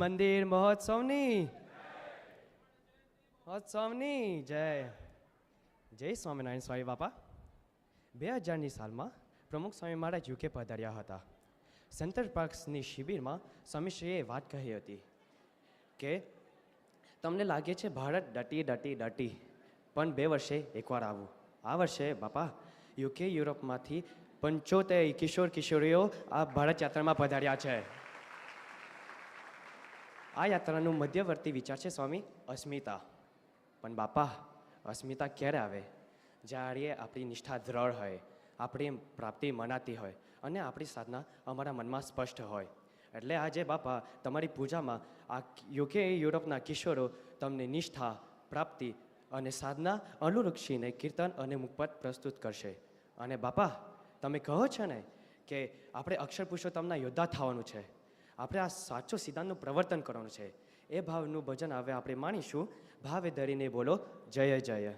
મંદિર મહોત્સવની જય. જય સ્વામિનારાયણ સ્વામી બાપા. 2000ની સાલમાં પ્રમુખ સ્વામી મહારાજ યુકે પધાર્યા હતા. સેન્ટર પાર્ક્સની શિબિરમાં સ્વામીશ્રીએ વાત કહી હતી કે તમને લાગે છે ભારત ડટી પણ 2 વર્ષે એકવાર આવું. આ વર્ષે બાપા યુકે યુરોપમાંથી 75 કિશોર કિશોરીઓ આ ભારત યાત્રામાં પધાર્યા છે. આ યાત્રાનું મધ્યવર્તી વિચાર છે સ્વામી અસ્મિતા. પણ બાપા અસ્મિતા ક્યારે આવે? જ્યારે આપણી નિષ્ઠા દ્રઢ હોય, આપણી પ્રાપ્તિ મનાતી હોય અને આપણી સાધના અમારા મનમાં સ્પષ્ટ હોય. એટલે આજે બાપા તમારી પૂજામાં આ યુકે યુરોપના કિશોરો તમને નિષ્ઠા, પ્રાપ્તિ અને સાધના અનુલક્ષીને કીર્તન અને મુખપદ પ્રસ્તુત કરશે. અને બાપા તમે કહો છો ને કે આપણે અક્ષર પુરુષોત્તમના યોદ્ધા થવાનું છે, આપણે આ સાચો સિદ્ધાંતનું પ્રવર્તન કરવાનું છે. એ ભાવનું ભજન હવે આપણે માણીશું. ભાવે ધરીને બોલો જય જય.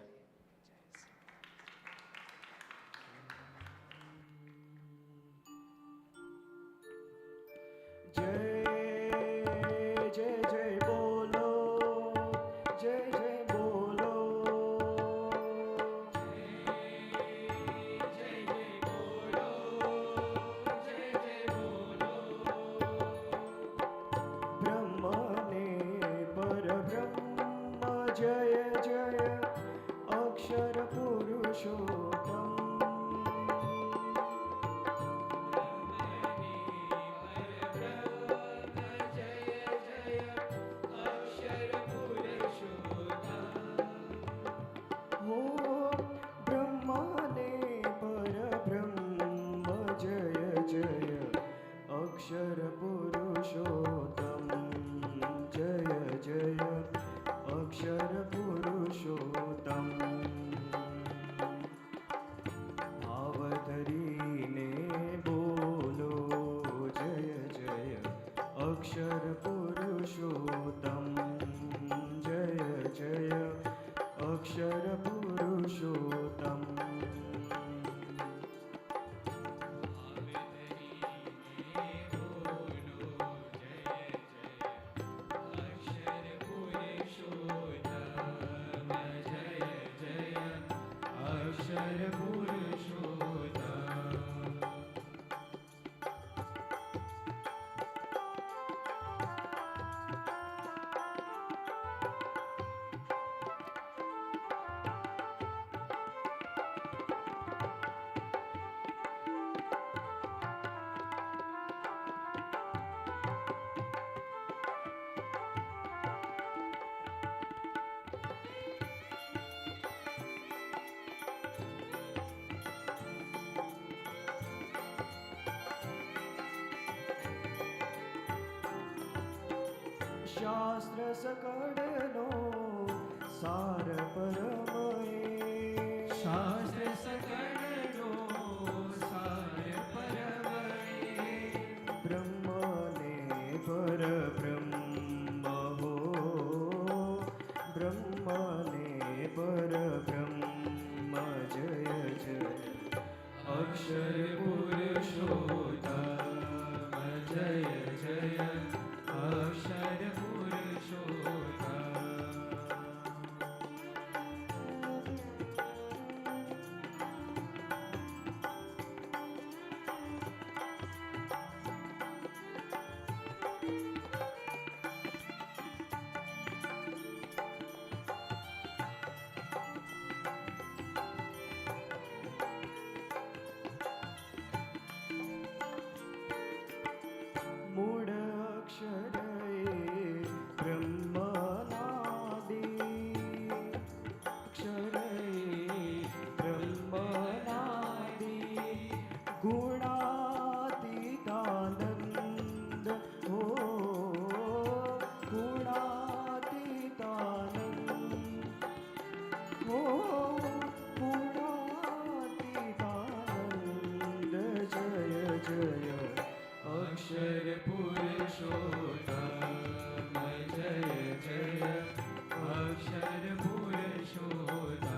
શાસ્ત્ર સકળનો સાર પરમય, શાસ્ત્ર સકળનો સાર પરમય, બ્રહ્મને પરબ્રહ્મ હો, બ્રહ્મને પરબ્રહ્મ જય જય અક્ષર પુરુષોત્તમ જય જય અક્ષર મૂળ અક્ષર બ્રહ્મનાદિ, અક્ષરે બ્રહ્મનાદિ, ગુણાતીતાનંદ હો, ગુણાતીતાનંદ હો, ગુણાતીતાનંદ જય જય અક્ષર પુરુષોત્તમ જય જય અક્ષર પુરુષોત્તમ.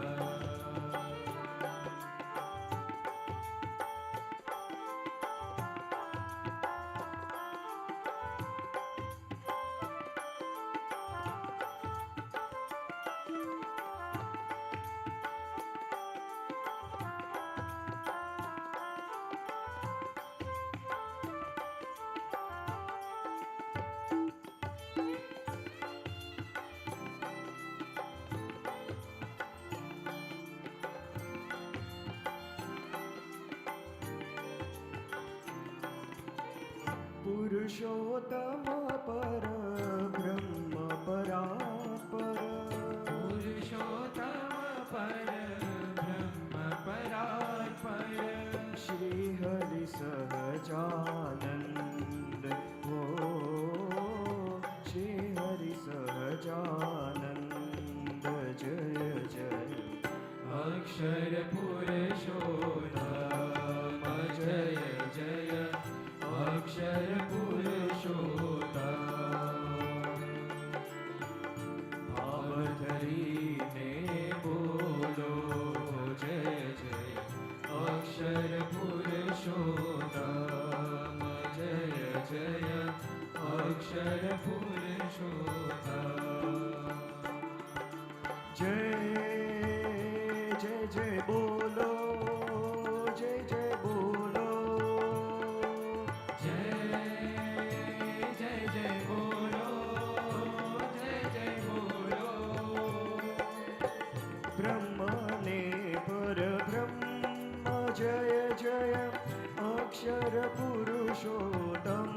પુરુષોત્તમ પર બ્રહ્મ પરાપર પુરુષોત્તમ પર બ્રહ્મ પરાત્પર શ્રી હરિ સહજાનંદ હો શ્રી હરિ સહજાનંદ જય જય અક્ષર પુરુષોત્તમ જય જય અક્ષર પુરુષોત્તમ ભાવ ધરીને બોલો જય જય અક્ષર પુરુષોત્તમ જય જય અક્ષર પુરુષોત્તમ જય જય જય બોલો જય જય બોલો જય જય જય બોલો જય જય બોલો બ્રહ્મને પરબ્રહ્મ જય જય અક્ષર પુરુષોત્તમ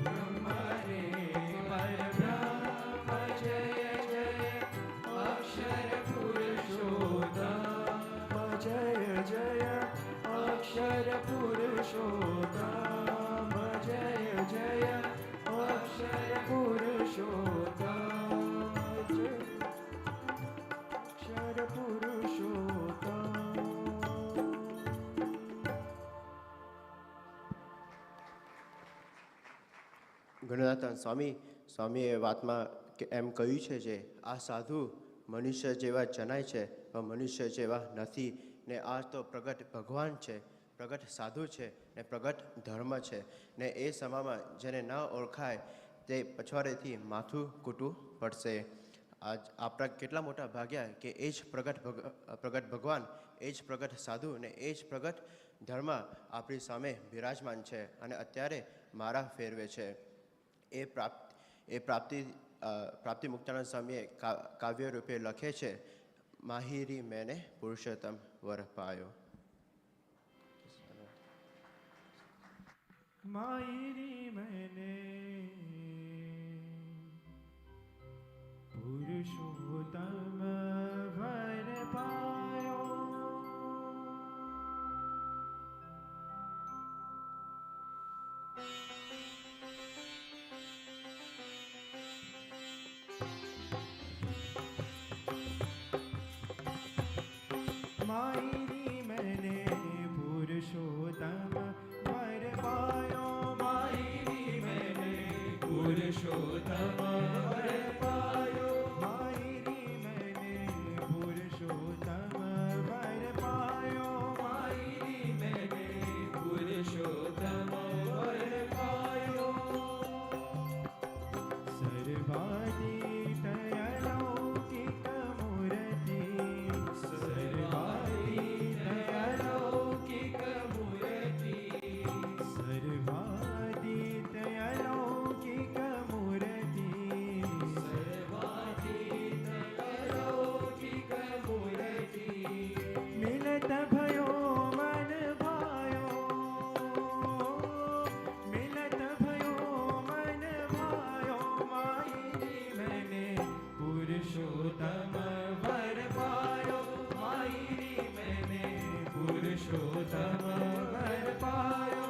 બ્રહ્મને પરબ્રહ્મ જય જય અક્ષર પુરુષોત્તમ જય જય અક્ષર પુરુષોત્તમ જય જય અક્ષર પુરુષોત્તમ જય અક્ષર પુરુષોત્તમ ગણનાથન સ્વામીએ વાતમાં એમ કહ્યું છે જે આ સાધુ મનુષ્ય જેવા જણાય છે પણ મનુષ્ય જેવા નથી ને આ તો પ્રગટ ભગવાન છે, પ્રગટ સાધુ છે ને પ્રગટ ધર્મ છે ને એ સમયમાં જેને ન ઓળખાય તે પછવાડેથી માથું કૂટવું પડશે. આપણા કેટલા મોટા ભાગ્યા કે એ જ પ્રગટ ભગવાન, એ જ પ્રગટ સાધુ ને એ જ પ્રગટ ધર્મ આપણી સામે બિરાજમાન છે અને અત્યારે મારા ફેરવે છે. એ પ્રાપ્તિ મુક્તાનંદ સ્વામીએ કાવ્ય રૂપે લખે છે, માહિરી મેને પુરુષોત્તમ વર પાયો. માયરી મને પુરુષોત્તમ વર પાયો. માયરી મને પુરુષોત્તમ વર પાયો. માયરી મને પુરુષોત્તમ વર પાયો. માયરી મને પુરુષોત્તમ વર પાયો. માયરી મને પુરુષોત્તમ વર પાયો. સર્વાતીત અલૌકિક મૂર્તિ. સર્વાતીત અલૌકિક મૂર્તિ. સર્વાતીત અલૌકિક મૂર્તિ. સર્વાતીત અલૌકિક મૂર્તિ. મિલત ભયો મન ભાયો. મિલત ભયો મન ભાયો. માયરી મને પુરુષોત્તમ વર પાયો. માયરી મને પુરુષોત્તમ વર પાયો.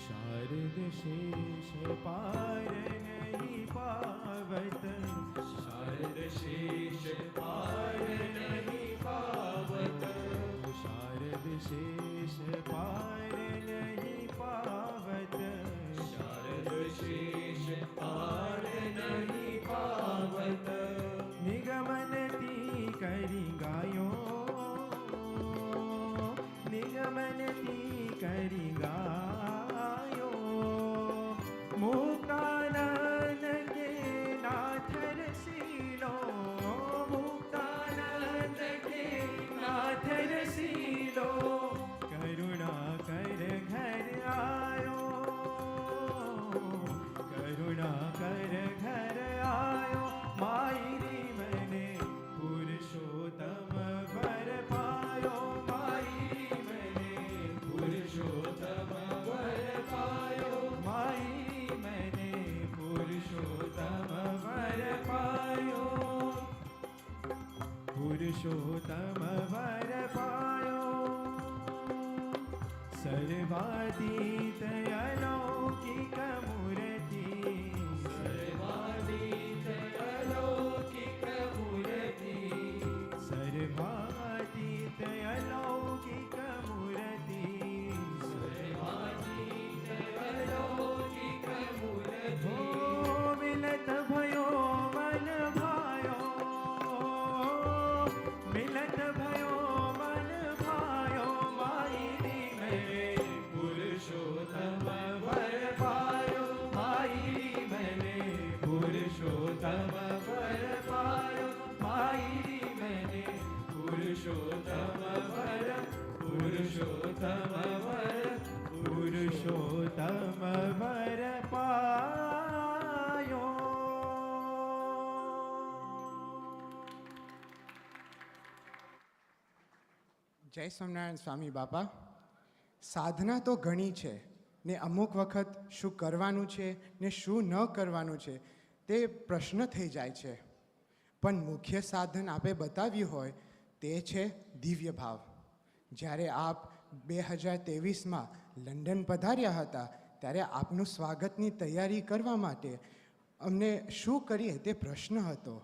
શારદ શેષ પાર નહીં પાવત. શારદ શેષ પાર નહીં પાવત. શારદ શેષ પાર નહીં પાવત. શારદ શેષ પાર નહીં પાવત. નિગમનતી કરી ગાયો. નિગમનતી કરી ગાયો. મુક્તાનંદ કે નાથ રસીલો. પુરુષોત્તમ વર પાયો સર્વાતીત અલૌકિક મૂર્તિ સર્વાતીત અલૌકિક મૂર્તિ સર્વાતીત અલૌકિક મૂર્તિ સર્વાતીત અલૌકિક મૂર્તિ હો મિલત ભયો મન ભાયો મિલત ભયો મન ભાયો મારી મને પુરુષોત્તમ વર પાયો મારી મને પુરુષોત્તમ વર પાયો મારી મને પુરુષોત્તમ વર પુરુષોત્તમ વર પુરુષોત્તમ વર પાયો જય સ્વામિનારાયણ સ્વામી બાપા. સાધના તો ઘણી છે ને અમુક વખત શું કરવાનું છે ને શું ન કરવાનું છે તે પ્રશ્ન થઈ જાય છે. પણ મુખ્ય સાધન આપે બતાવ્યું હોય તે છે દિવ્ય ભાવ. જ્યારે આપ 2023માં લંડન પધાર્યા હતા ત્યારે આપનું સ્વાગતની તૈયારી કરવા માટે અમને શું કરીએ તે પ્રશ્ન હતો.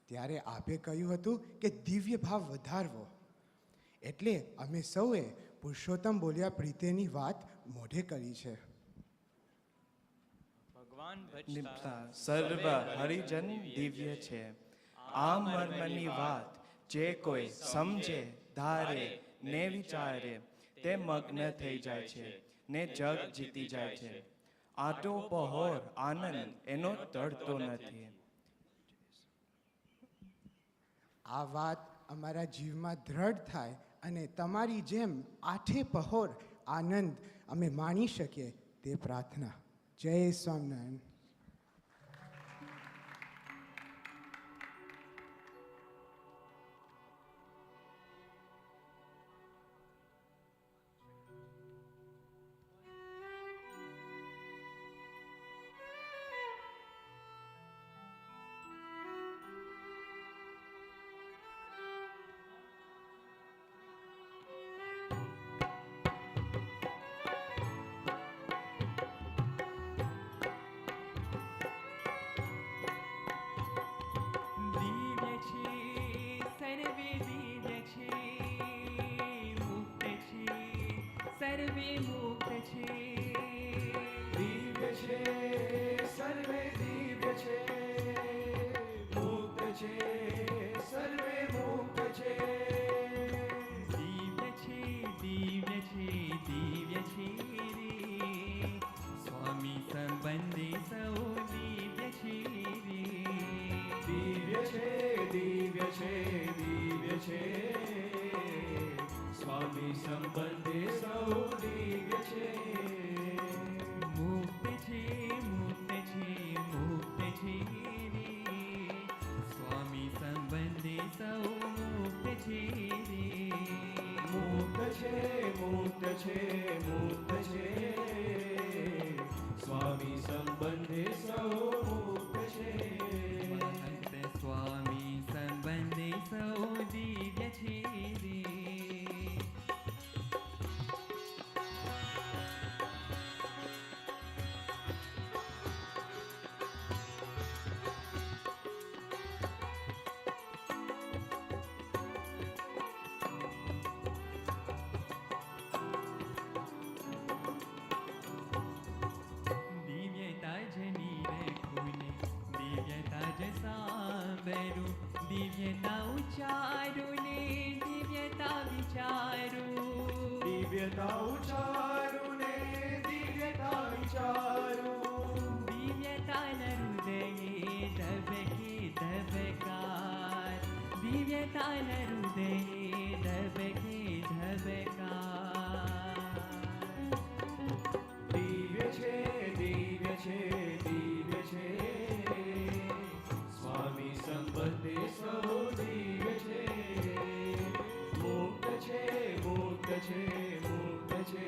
ત્યારે આપે કહ્યું હતું કે દિવ્ય ભાવ વધારવો. એટલે અમે સૌએ પુરુષોત્તમ બોલ્યા પ્રીતેની વાત મોઢે કરી છે. નિપતા સર્વ હરિજન દિવ્ય છે. આ મર્મની વાત જે કોઈ સમજે ધારે ને વિચારે તે મગ્ન થઈ જાય છે ને જગ જીતી જાય છે. આટો પહોર આનંદ એનો તળતો નથી. આ વાત અમારા જીવમાં દ્રઢ થાય અને તમારી જેમ આઠે પહોર આનંદ અમે માણી શકીએ તે પ્રાર્થના. જય સ્વામિનારાયણ. દિવ્ય છે સર્વે દિવ્ય છે મુક્ત છે સર્વે મુક્ત છે દિવ્ય છે સર્વે દિવ્ય છે મુક્ત છે સર્વે મુક્ત છે દિવ્ય છે દિવ્ય છે દિવ્ય છે રે સ્વામી સંબંધે સૌ દિવ્ય છે રે દિવ્ય છે દિવ્ય છે દિવ્ય છે સ્વામી સંબંધે સૌ દિવ્ય છે મુક્ત છે મુક્ત છે મુક્ત છે રે સ્વામી સંબંધે સૌ મુક્ત છે રે મુક્ત છે મુક્ત છે મુક્ત છે સ્વામી સંબંધે સૌ મુક્ત છે મહંત સ્વામી સંબંધે સૌ દિવ્ય છે રે દિવ્યતા જની રખુને દિવ્યતા જ સાંભળું દિવ્યતા ઉચ્ચારું ને દિવ્યતા વિચારું દિવ્યતા ઉચ્ચારું ને દિવ્યતા વિચારું દિવ્યતા હૃદયે ધબકે ધબકાર દિવ્યતા હૃદયે ધબકે ધબકાર દિવ્ય છે દિવ્ય છે દિવ્ય છે સ્વામી સંબંધે સૌ દિવ્ય છે મુક્ત છે મુક્ત છે મુક્ત છે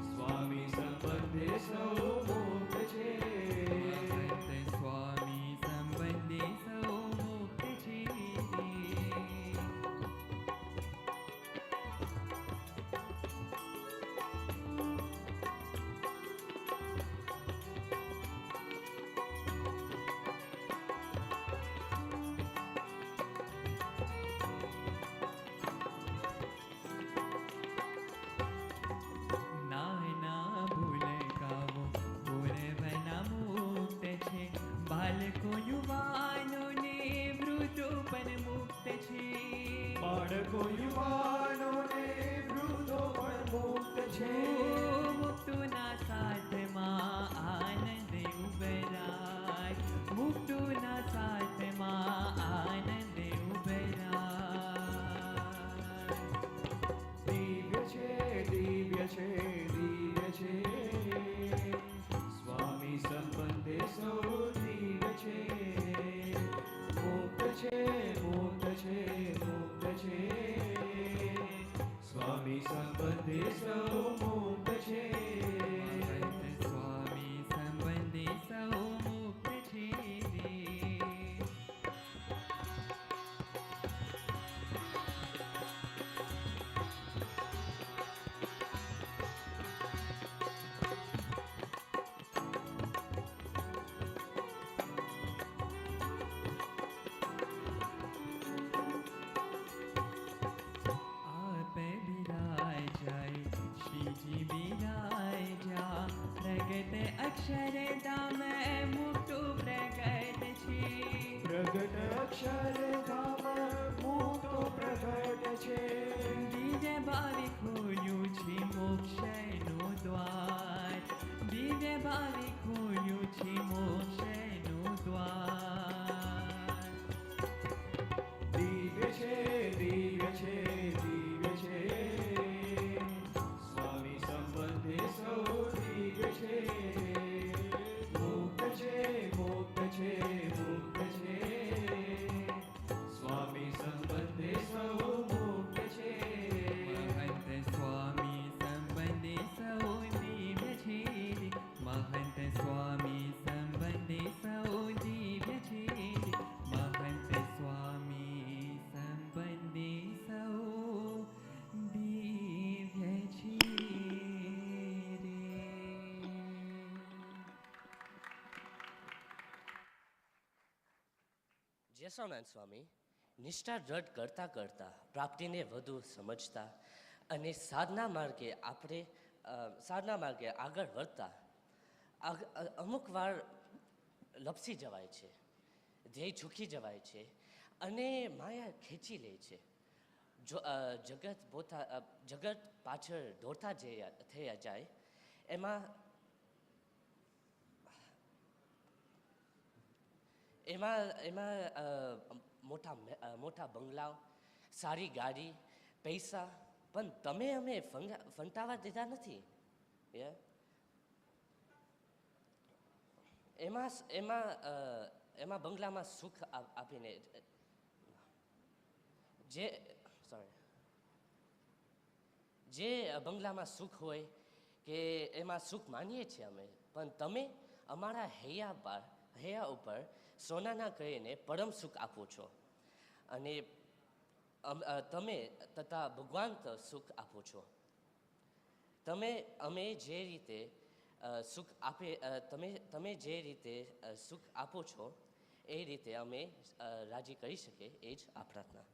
સ્વામી સંબંધે સૌ મુક્ત છે મહંત સ્વામી સંબંધે સૌ મુક્ત છે રે બાળકો યુવાનો ને વૃદ્ધો પણ મુક્ત છે. મુક્તોના સાથમાં આનંદ ઉભરાય, મુક્તોના સાથમાં આનંદ ઉભરાય. દિવ્ય છે, દિવ્ય છે, દિવ્ય છે. સ્વામી સંબંધે સૌ દિવ્ય છે. મુક્ત છે, મુક્ત છે, મુક્ત છે. સ્વામી સંબંધે સૌ મુક્ત છે. મહંત સ્વામી સંબંધે સૌ મુક્ત છે રે. आप बिराय जय श्रीजी बिराय जा, प्रगट अक्षरधाम मुक्तो प्रगट छे. પ્રગટ અક્ષરધામ મુક્તો પ્રગટ છે. દિવ્ય ભાવે ખોલ્યું છે મોક્ષનું દ્વાર, દિવ્ય ભાવે ખોલ્યું છે મોક્ષનું દ્વાર. દિવ્ય છે, દિવ્ય છે, દિવ્ય છે. સ્વામી સંબંધે સૌ દિવ્ય છે. મુક્ત છે, મુક્ત છે, મુક્ત છે. સ્વામી સંબંધે સૌ મુક્ત છે. મહંત સ્વામી સંબંધે સૌ દિવ્ય છે રે. મહંત સ્વામી સંબંધે સૌ દિવ્ય છે રે. મહંત સ્વામી સંબંધે સૌ દિવ્ય છે રે. જયસ્વામિનારાયણ સ્વામી નિષ્ઠા દ્રઢ કરતાં કરતાં પ્રાપ્તિને વધુ સમજતા અને સાધના માર્ગે આગળ વધતા અમુક વાર લપસી જવાય છે, ધ્યેય ચૂકી જવાય છે અને માયા ખેંચી લે છે. જગત પાછળ દોડતા થયા જાય એમાં મોટા બંગલાઓ, સારી ગાડી, પૈસા પણ તમે અમે ફંટાવા દીધા નથી. એમાં બંગલામાં સુખ આપીને જે બંગલામાં સુખ હોય કે એમાં સુખ માનીએ છીએ અમે, પણ તમે અમારા હૈયા ઉપર સોનાના કહીને પરમ સુખ આપો છો અને તમે તથા ભગવાન સુખ આપો છો. અમે જે રીતે તમે જે રીતે સુખ આપો છો એ રીતે અમે રાજી કરી શકીએ, એ જ આ પ્રાર્થના.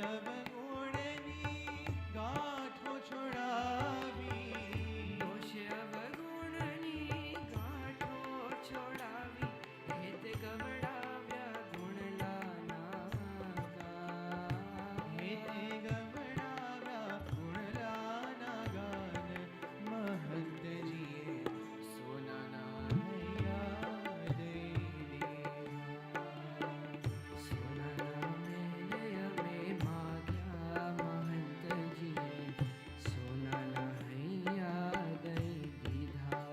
અવગુણની ગાંઠો છોડાવી, દોષ અવગુણની ગાંઠો છોડાવી, હેત ગવડાવ્યા ગુણલાના ગાન. હેતે ગવડાવ્યા ગુણલાના ગાન, મહંતજીએ સોનાના હૈયા દઈ દીધા. સોનાના મહેલે અમે માગ્યા મહંતજીએ, સોનાના હૈયા દઈ દીધા.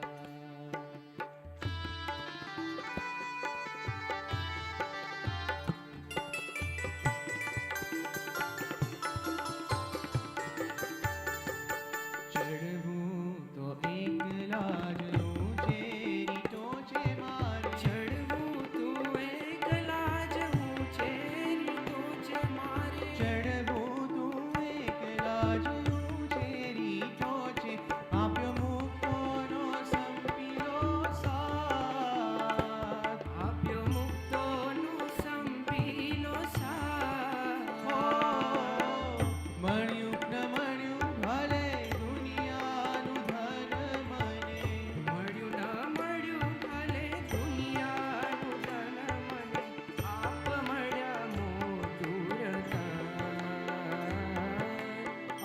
ચડવું તો એકલા જ ઊંચે ટોચે મારે, ચડવું તું એકલા જ ઊંચે ટોચે મારે. ચડવું તું એકલા જ ઊંચે ટોચે, આપ્યો મુક્તોનો સંપીલો સાથ. આપ્યો મુક્તોનો સંપીલો સાથ. મળ્યું ન મળ્યું ભલે દુનિયાનું ધન મને, મળ્યું ન મળ્યું ભલે દુનિયાનું ધન મને, આપ મળ્યા મોટું રતન.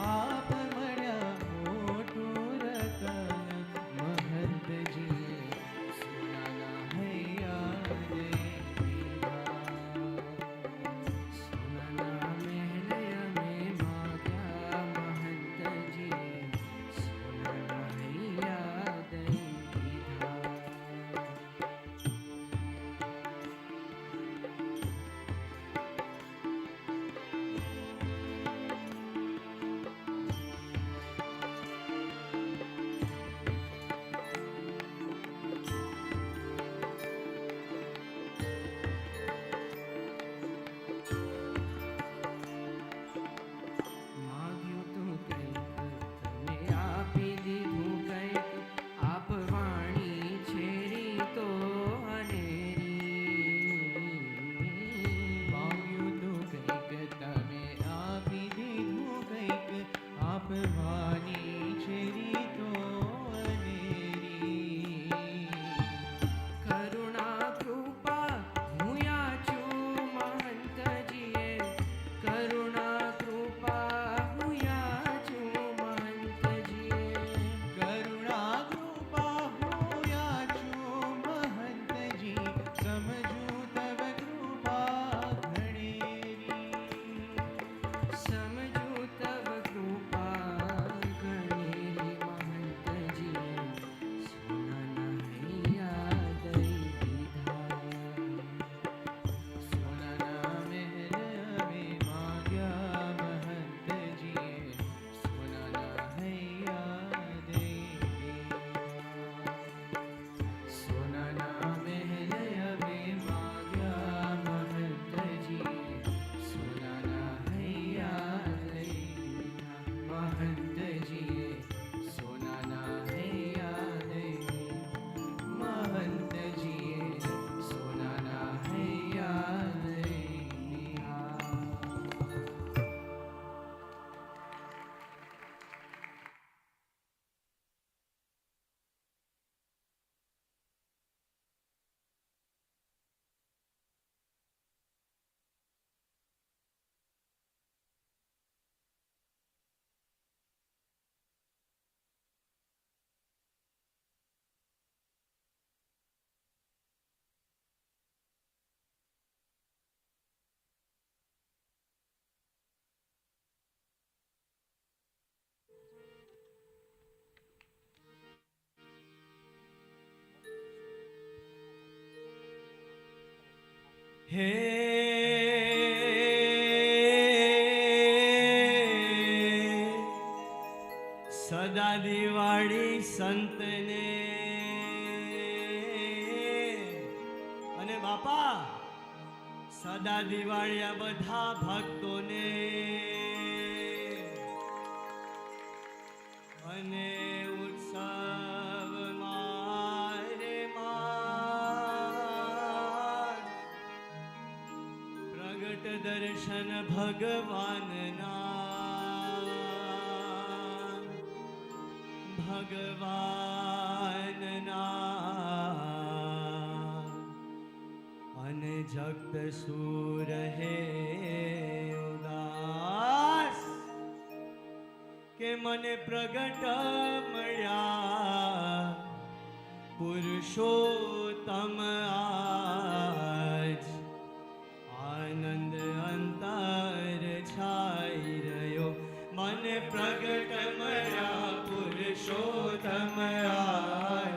આપ મળ્યા મોટું રતન, મહંતજીએ સોનાના હૈયા દઈ દીધા. સોનાના મહેલે અમે માગ્યા મહંતજીએ, સોનાના હૈયા દઈ દીધા. માગ્યું તું કંઈક તમે આપી દીધું કંઈક, આપ વાણી છેરી તો અનેરી. માંગ્યું તું કંઈક તમે આપી દીધું કંઈક, આપવાની છે રીતો અનેરી. કરુણા કૃપા હું યાચું મહંતજીએ, કરુણા કૃપા હું યાચું મહંતજીએ. કરુણા કૃપા હોયા છું મહંતજી, સમજું તવ કૃપા ઘણેરી. સમજું તવ કૃપા ગણેરી મહંતજીએ, સોનાના હૈયા દઈ દીધા. સોનાના મહેલ અમે માગ્યા મહંતજીએ, સોનાના હૈયા દઈ દીધા. સોનાના મહેલ અમે માગ્યા મહંતજીએ, સોનાના હૈયા દઈ દીધા. મહંતજીએ સોનાના હૈયા દઈ દીધા. મહંતજીએ સોનાના હૈયા દઈ દીધા. હે સદા દિવાળી સંતને અને બાપા સદા દિવાળી આ બધા ભક્તોને અને ઉત્સવ મારે માં પ્રગટ દર્શન ભગવાનના અને જગત સુર હે ઉદાસ કે મને પ્રગટ મળ્યા પુરુષોત્તમ આજ આનંદ અંતર છાઈ રહ્યો મને પ્રગટ મળ્યા પુરુષોત્તમ આજ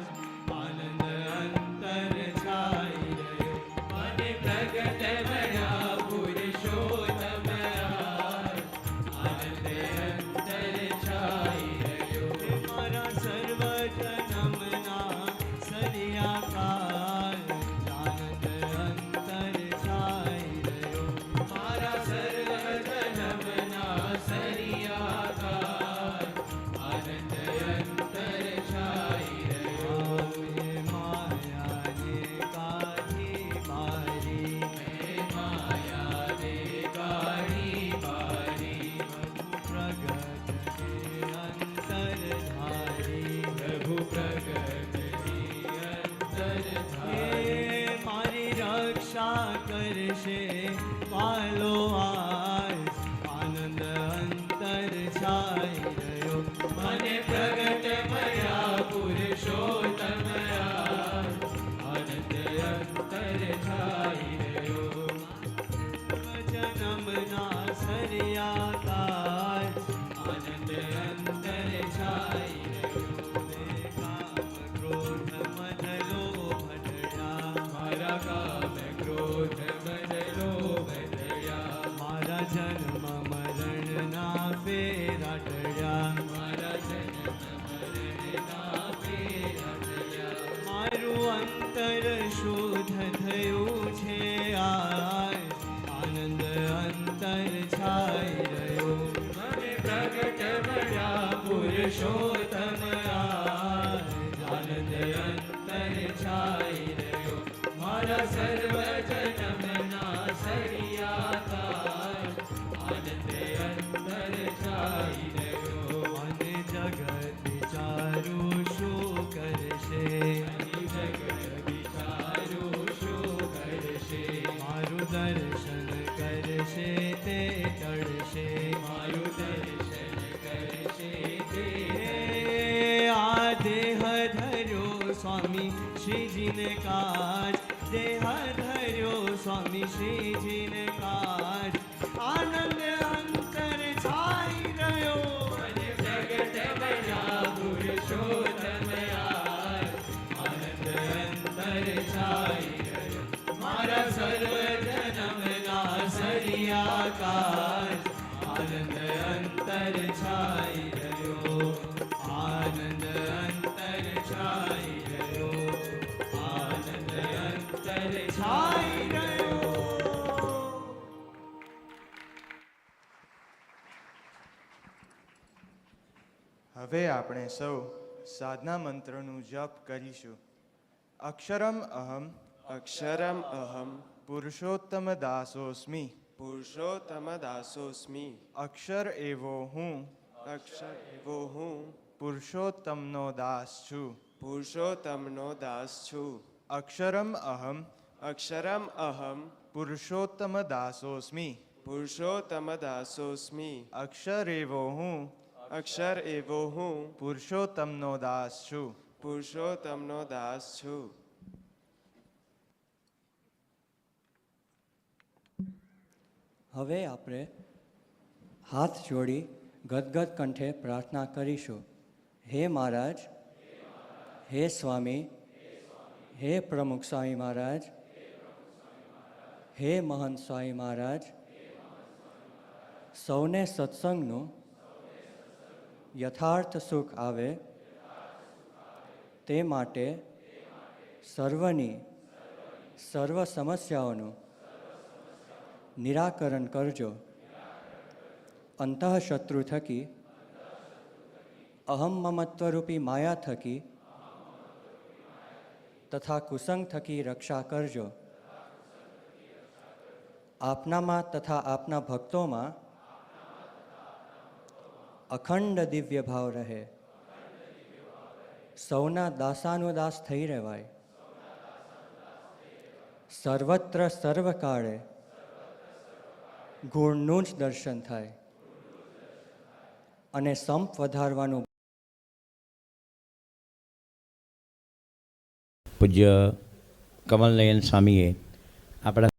આનંદ અંતર છાઈ રહ્યો મને પ્રગટ મળ્યા પુરુષોત્તમ આજ આનંદ અંતર છાઈ રહ્યો મારા સર્વ જન્મના સરિયાકાર આનંદ અંતર છાઈ રહ્યો મારા સર્વ જન્મના સરિયાકાર આનંદ અંતર છાઈ રહ્યો એ માયાને કાઢી મારી મેં માયાને કાઢી મારી પ્રભુ પ્રગટની અંતરધારી મારી રક્ષા કરશે વાલો આજ આનંદ અંતર છાઈ રહ્યો મને પ્રગટ મળ્યા પુરુષોત્તમ આજ આનંદ અંતર છાઈ રહ્યો જન્મના સરિયાકાર આનંદ અંતર છાઈ રહ્યો કામ ક્રોધ મદ લોભ ડળ્યા મારા કામ ક્રોધ મદ લોભ ડળ્યા મારા જન્મ મરણના ફેરા ટળ્યા મારા જન્મ મરણના ફેરા ટળ્યા મારું અંતર શુદ્ધ થયું છે આજ આનંદ અંતર છાઈ રહ્યો મને પ્રગટ મળ્યા પુરુષોત્તમ આજ આનંદ અંતર છાઈ રહ્યો મારા સર્વ જન્મના સરિયાકાર આનંદ અંતર છાઈ રહ્યો અને જગત વિચારું શું કરશે જગત વિચારું શું કરશે મારું દર્શન કરશે તે ટળશે મારું દર્શન કરશે તે આ દેહ ધર્યો સ્વામી શ્રીજીને કાજ દેહ ધર્યો સ્વામી શ્રીજીને કાજ આનંદ અંતર છાઈ રહ્યો મને પ્રગટ મળ્યા પુરુષોત્તમ આજ આનંદ અંતર છાઈ રહ્યો મારા સર્વ જન્મના સરિયાકાર આનંદ અંતર છાઈ રહ્યો આનંદ અંતર છાઈ રહ્યો આનંદ અંતર છાઈ રહ્યો હવે આપણે સૌ સાધના મંત્રનું જપ કરીશું. અક્ષરમ અહમ અક્ષરમ અહમ પુરુષોત્તમ દાસોસ્મિ. પુરુષોત્તમ દાસોસ્મિ. અક્ષર એવો હું અક્ષર એવો હું પુરુષોત્તમનો દાસ છું. પુરુષોત્તમનો દાસ છું. અક્ષરમ અહમ અક્ષરમ અહમ પુરુષોત્તમ દાસોસ્મિ. પુરુષોત્તમ દાસોસ્મિ. અક્ષર એવો હું અક્ષર એવો હું પુરુષોત્તમનો દાસ છું. પુરુષોત્તમનો દાસ છું. હવે આપણે હાથ જોડી ગદગદ કંઠે પ્રાર્થના કરીશું. હે મહારાજ, હે સ્વામી, હે પ્રમુખ સ્વામી મહારાજ, હે મહંત સ્વામી મહારાજ, સૌને સત્સંગનું યથાર્થ સુખ આવે તે માટે સર્વની સર્વ સમસ્યાઓનું નિરાકરણ કરજો. અંતઃશત્રુ થકી અહમ મમત્વરૂપી માયા થકી તથા કુસંગ થકી રક્ષા કરજો. આપનામાં તથા આપના ભક્તોમાં અખંડ દિવ્ય ભાવ રહે, સૌના દાસાનુદાસ થઈ રહેવાય, સર્વત્ર સર્વકાળે ગુણનું જ દર્શન થાય અને સંપ વધારવાનું. પૂજ્ય કમલનયન સ્વામીએ આપણા